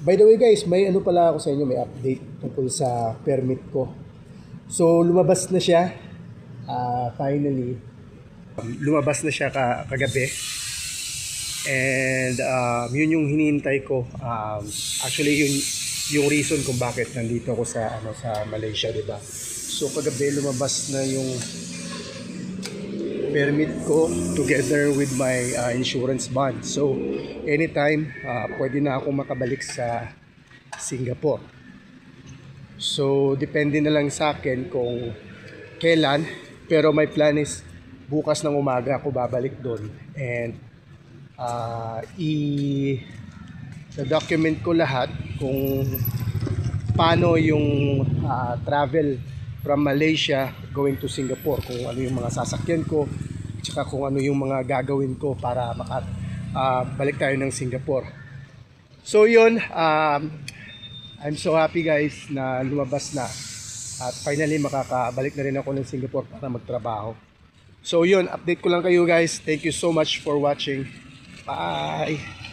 By the way guys, may ano pala ako sa inyo, may update tungkol sa permit ko. So lumabas na siya, finally. Lumabas na siya kagabi. And yun yung hinihintay ko. Actually yun yung reason kung bakit nandito ako sa Malaysia, di ba? So kagabi lumabas na yung permit ko together with my insurance bond. So anytime pwede na ako makabalik sa Singapore. So depende na lang sa akin kung kailan, pero my plan is bukas ng umaga ako babalik doon and i-document ko lahat kung paano yung travel from Malaysia going to Singapore, kung ano yung mga sasakyan ko, tsaka kung ano yung mga gagawin ko para balik tayo ng Singapore. So yun, I'm so happy guys na lumabas na at finally makakabalik na rin ako ng Singapore para magtrabaho. So yun, update ko lang kayo guys. Thank you so much for watching. Bye!